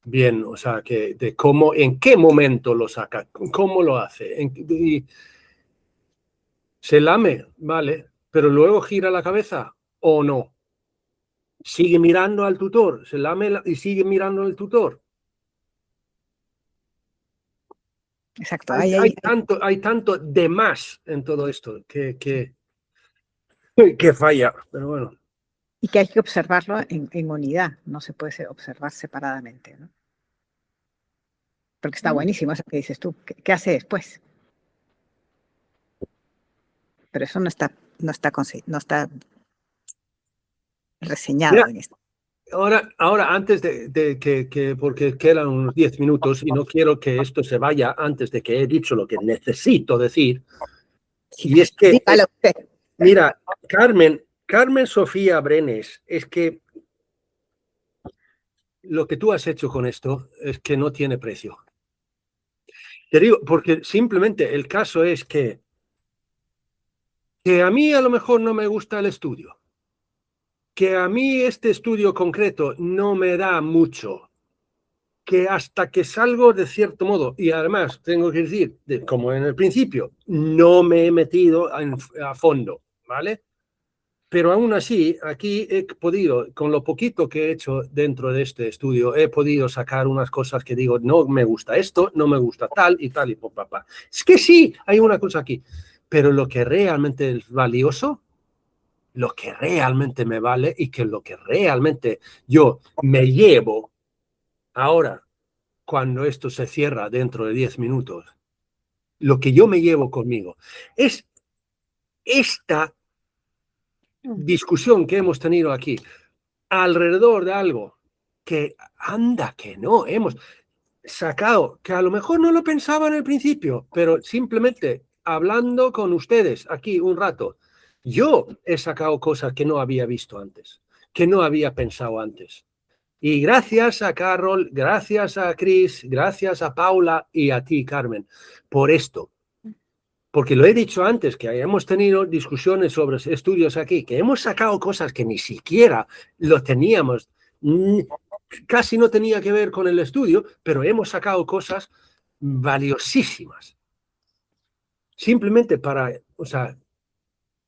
bien, o sea, que de cómo, en qué momento lo saca, cómo lo hace. Se lame, vale, pero luego gira la cabeza o no. Sigue mirando al tutor, se lame y sigue mirando al tutor.
Exacto.
Hay tanto de más en todo esto que falla, pero bueno.
Y que hay que observarlo en unidad, no se puede observar separadamente, ¿no? Porque está buenísimo eso que dices tú. ¿Qué hace después? Pero eso no está reseñado
Mira,
en esto.
ahora antes de que, porque quedan unos 10 minutos y no quiero que esto se vaya antes de que he dicho lo que necesito decir. Y es que,
Dígalo usted.
mira, Carmen Sofía Brenes, es que lo que tú has hecho con esto es que no tiene precio. Te digo, porque simplemente el caso es que a mí a lo mejor no me gusta el estudio, que a mí este estudio concreto no me da mucho, que hasta que salgo de cierto modo, y además tengo que decir, como en el principio, no me he metido a fondo, ¿vale? Pero aún así, aquí he podido, con lo poquito que he hecho dentro de este estudio, he podido sacar unas cosas que digo, no me gusta esto, no me gusta tal y papá. Es que sí, hay una cosa aquí. Pero lo que realmente es valioso, lo que realmente me vale y que lo que realmente yo me llevo ahora, cuando esto se cierra dentro de 10 minutos, lo que yo me llevo conmigo es esta discusión que hemos tenido aquí alrededor de algo que anda que no hemos sacado, que a lo mejor no lo pensaba en el principio, pero simplemente hablando con ustedes aquí un rato, yo he sacado cosas que no había visto antes, que no había pensado antes. Y gracias a Carol, gracias a Chris, gracias a Paula y a ti, Carmen, por esto. Porque lo he dicho antes, que hemos tenido discusiones sobre estudios aquí, que hemos sacado cosas que ni siquiera lo teníamos, casi no tenía que ver con el estudio, pero hemos sacado cosas valiosísimas. Simplemente para, o sea,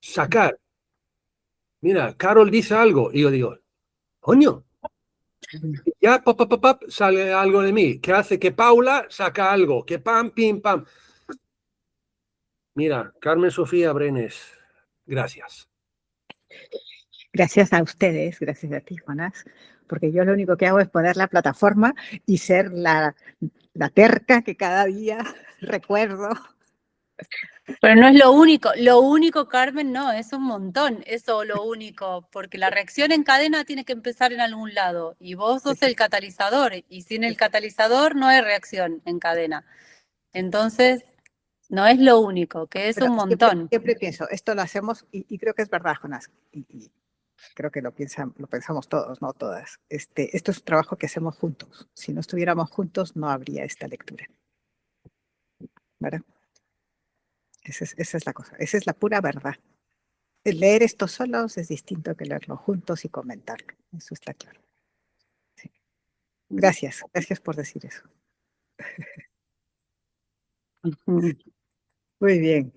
sacar. Mira, Carol dice algo y yo digo, coño, ya sale algo de mí, que hace que Paula saca algo, que pam, pim, pam. Mira, Carmen Sofía Brenes, gracias.
Gracias a ustedes, gracias a ti, Jonás, porque yo lo único que hago es poner la plataforma y ser la terca que cada día recuerdo.
Pero no es lo único, Carmen, no, es un montón, eso lo único, porque la reacción en cadena tiene que empezar en algún lado y vos sos el catalizador y sin el catalizador no hay reacción en cadena. Entonces, no es lo único, que es un montón.
Siempre pienso, esto lo hacemos y creo que es verdad, Jonás, y creo que lo pensamos todos, no todas. Esto es un trabajo que hacemos juntos. Si no estuviéramos juntos, no habría esta lectura. ¿Verdad? Esa es la cosa, esa es la pura verdad. El leer esto solos es distinto que leerlo juntos y comentarlo. Eso está claro. Sí. Gracias por decir eso. Muy bien.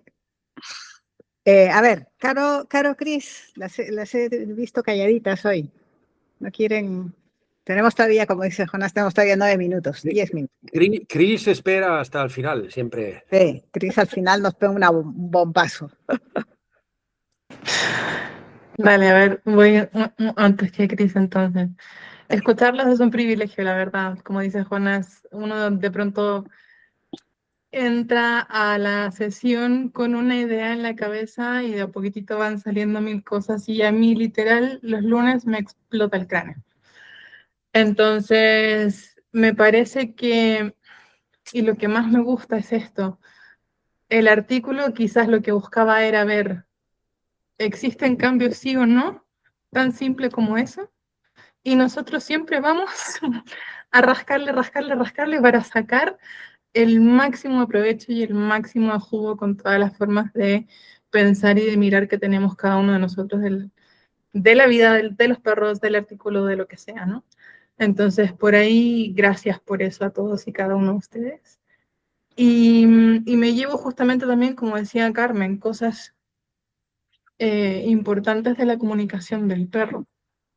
A ver, Caro, Cris, las he visto calladitas hoy. No quieren. Tenemos todavía, como dice Jonás, tenemos todavía 9 minutos, 10 minutos.
Chris espera hasta el final, siempre.
Sí, Cris al final nos pega un bombazo.
Vale, a ver, voy antes que Cris entonces. Escucharlos es un privilegio, la verdad. Como dice Jonas, uno de pronto entra a la sesión con una idea en la cabeza y de a poquitito van saliendo mil cosas y a mí literal los lunes me explota el cráneo. Entonces, me parece que, y lo que más me gusta es esto, el artículo quizás lo que buscaba era ver, ¿existen cambios sí o no? Tan simple como eso. Y nosotros siempre vamos a rascarle para sacar el máximo provecho y el máximo jugo con todas las formas de pensar y de mirar que tenemos cada uno de nosotros de la vida, de los perros, del artículo, de lo que sea, ¿no? Entonces, por ahí, gracias por eso a todos y cada uno de ustedes. Y me llevo justamente también, como decía Carmen, cosas importantes de la comunicación del perro.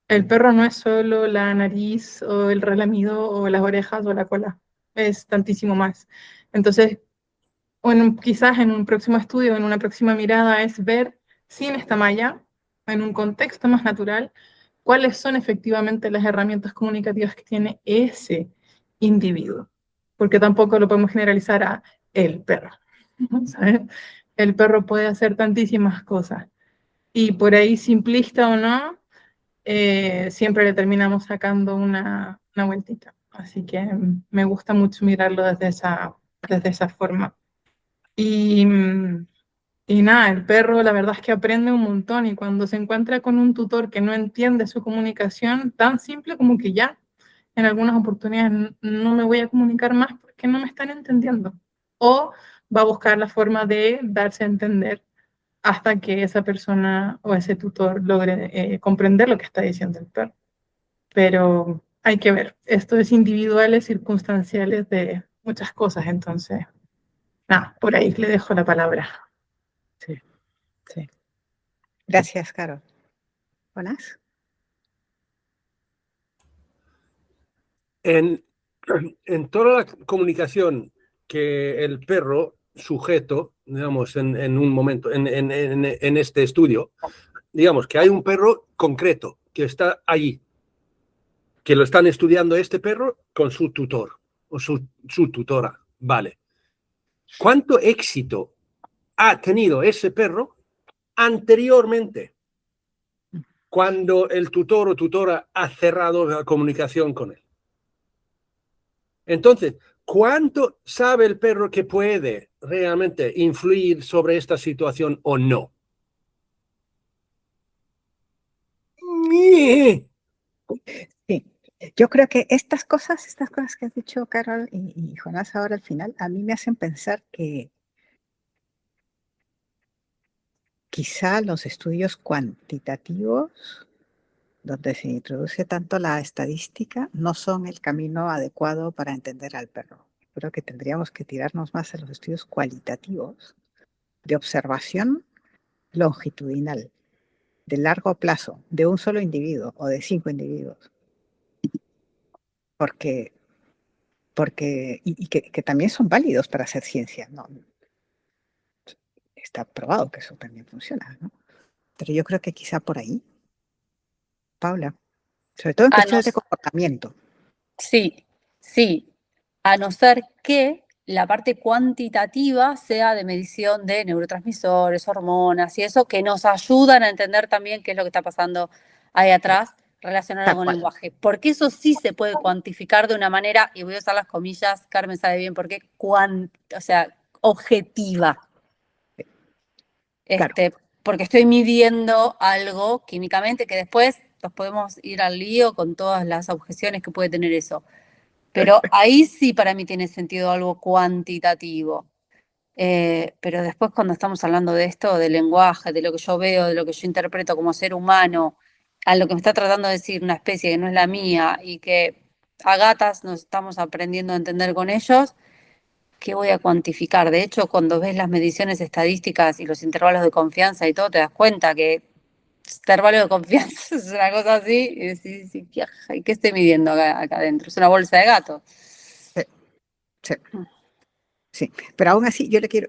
El perro no es solo la nariz o el relamido o las orejas o la cola, es tantísimo más. Entonces, quizás en un próximo estudio, en una próxima mirada, es ver sin esta malla, en un contexto más natural, cuáles son efectivamente las herramientas comunicativas que tiene ese individuo. Porque tampoco lo podemos generalizar a el perro. ¿Sabes? El perro puede hacer tantísimas cosas. Y por ahí, simplista o no, siempre le terminamos sacando una vueltita. Así que me gusta mucho mirarlo desde esa forma. Y, y nada, el perro la verdad es que aprende un montón y cuando se encuentra con un tutor que no entiende su comunicación, tan simple como que ya, en algunas oportunidades no me voy a comunicar más porque no me están entendiendo. O va a buscar la forma de darse a entender hasta que esa persona o ese tutor logre comprender lo que está diciendo el perro. Pero hay que ver, esto es individuales, circunstanciales de muchas cosas, entonces, nada, por ahí le dejo la palabra.
Sí, sí. Gracias, Caro. ¿Jonás?
En toda la comunicación que el perro sujeto, digamos, en un momento, en este estudio, digamos que hay un perro concreto que está allí, que lo están estudiando este perro con su tutor o su tutora, ¿vale? ¿Cuánto éxito ha tenido ese perro anteriormente cuando el tutor o tutora ha cerrado la comunicación con él? Entonces, ¿cuánto sabe el perro que puede realmente influir sobre esta situación o no?
Sí. Yo creo que estas cosas que has dicho, Carol y Jonás ahora al final, a mí me hacen pensar que quizá los estudios cuantitativos, donde se introduce tanto la estadística, no son el camino adecuado para entender al perro. Creo que tendríamos que tirarnos más a los estudios cualitativos de observación longitudinal, de largo plazo, de un solo individuo o de 5 individuos. Porque que también son válidos para hacer ciencia, ¿no? Está probado que eso también funciona, ¿no? Pero yo creo que quizá por ahí, Paula, sobre todo en cuestiones de comportamiento.
Sí, sí, a no ser que la parte cuantitativa sea de medición de neurotransmisores, hormonas y eso, que nos ayudan a entender también qué es lo que está pasando ahí atrás relacionado con el lenguaje. Porque eso sí se puede cuantificar de una manera, y voy a usar las comillas, Carmen sabe bien por qué, o sea, objetiva.
Claro.
Porque estoy midiendo algo químicamente que después nos podemos ir al lío con todas las objeciones que puede tener eso. Pero ahí sí para mí tiene sentido algo cuantitativo. Pero después cuando estamos hablando de esto, del lenguaje, de lo que yo veo, de lo que yo interpreto como ser humano, a lo que me está tratando de decir una especie que no es la mía y que a gatas nos estamos aprendiendo a entender con ellos, ¿qué voy a cuantificar? De hecho, cuando ves las mediciones estadísticas y los intervalos de confianza y todo, te das cuenta que intervalo de confianza es una cosa así y decís, ¿qué estoy midiendo acá adentro? Es una bolsa de gato.
Sí. Sí, pero aún así yo le quiero,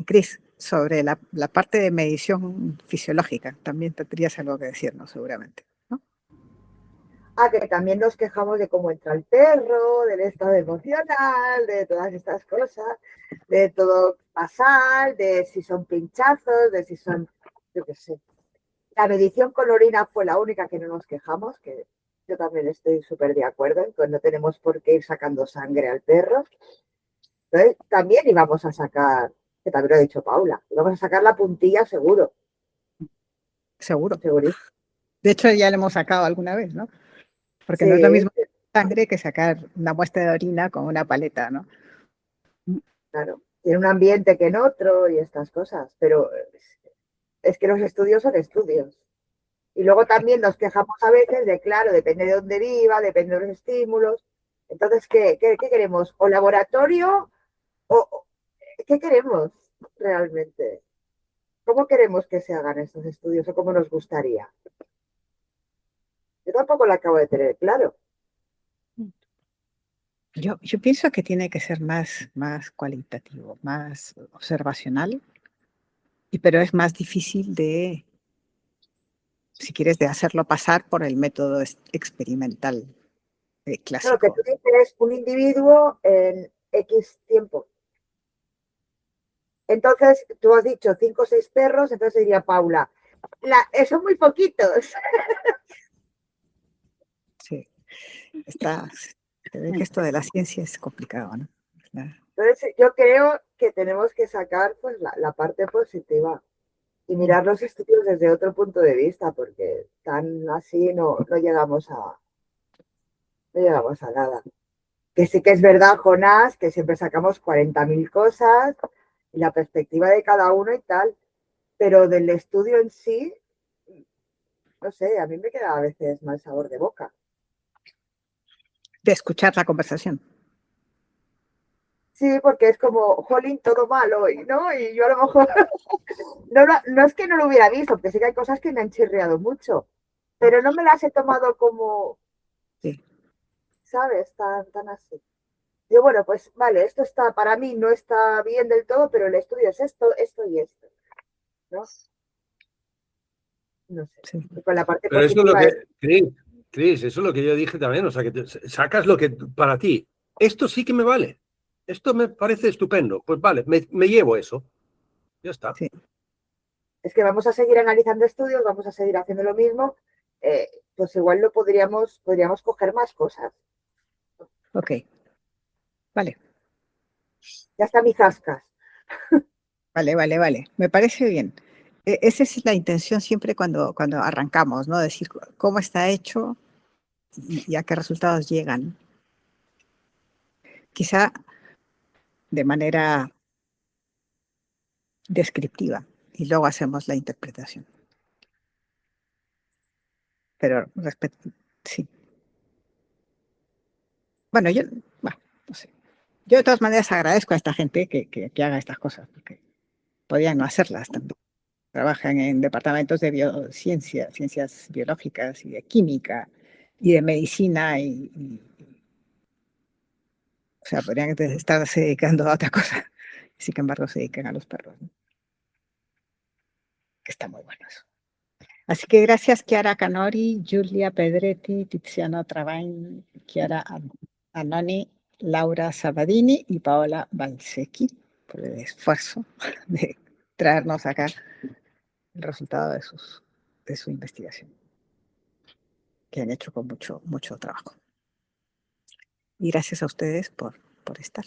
Cris, sobre la parte de medición fisiológica, también tendrías algo que decirnos seguramente, ¿no?
Que también nos quejamos de cómo entra el perro, del estado emocional, de todas estas cosas, de todo basal, de si son pinchazos, de si son, yo qué sé. La medición con orina fue la única que no nos quejamos, que yo también estoy súper de acuerdo en que no tenemos por qué ir sacando sangre al perro. Entonces, también íbamos a sacar, que también lo ha dicho Paula, íbamos a sacar la puntilla seguro.
Seguro.
Segurísimo.
De hecho, ya lo hemos sacado alguna vez, ¿no? Porque
Sí,
no es lo mismo sangre que sacar una muestra de orina con una paleta, ¿no?
claro. Tiene un ambiente que en otro y estas cosas, pero es que los estudios son estudios. Y luego también nos quejamos a veces de, claro, depende de dónde viva, depende de los estímulos. Entonces, ¿qué queremos? ¿O laboratorio? ¿O qué queremos realmente? ¿Cómo queremos que se hagan estos estudios o cómo nos gustaría? Yo tampoco lo acabo de tener claro.
Yo pienso que tiene que ser más cualitativo, más observacional, pero es más difícil de, si quieres, de hacerlo pasar por el método experimental
Claro, que
clásico.
tú dices un individuo en X tiempo. Entonces, tú has dicho 5 o 6 perros, entonces diría Paula, son muy poquitos.
Sí, se ve que esto de la ciencia es complicado, ¿no?
Entonces, yo creo que tenemos que sacar pues, la parte positiva y mirar los estudios desde otro punto de vista, porque tan así no llegamos a nada. Que sí que es verdad, Jonás, que siempre sacamos 40.000 cosas y la perspectiva de cada uno y tal, pero del estudio en sí, no sé, a mí me queda a veces mal sabor de boca.
De escuchar la conversación.
Sí, porque es como, jolín, todo mal hoy, ¿no? Y yo a lo mejor, no es que no lo hubiera visto, porque sí que hay cosas que me han chirriado mucho, pero no me las he tomado como,
Sí.
¿sabes? Tan así. Digo, bueno, pues vale, esto está, para mí no está bien del todo, pero el estudio es esto, esto y esto, ¿no? No sé.
Sí.
Y con la parte
Pero eso es lo
positiva
que, Cris, eso es lo que yo dije también, o sea, que sacas lo que para ti, esto sí que me vale, esto me parece estupendo, pues vale, me llevo eso, ya está.
Sí.
es que vamos a seguir analizando estudios, vamos a seguir haciendo lo mismo, pues igual lo podríamos coger más cosas.
Ok. Vale.
Ya está mi zascas.
Vale. Me parece bien. Esa es la intención siempre cuando arrancamos, ¿no? Decir cómo está hecho y a qué resultados llegan. Quizá de manera descriptiva y luego hacemos la interpretación. Pero sí. Bueno, no sé. Yo de todas maneras agradezco a esta gente que haga estas cosas, porque podían no hacerlas también. Trabajan en departamentos de biociencia, ciencias biológicas y de química y de medicina o sea, podrían estarse dedicando a otra cosa. Y sin embargo se dedican a los perros, ¿no? Que está muy bueno eso. Así que gracias Chiara Canori, Giulia Pedretti, Tiziano Travain, Chiara Annoni, Laura Sabadini y Paola Balsecchi por el esfuerzo de traernos acá el resultado de su investigación, que han hecho con mucho trabajo. Y gracias a ustedes por estar.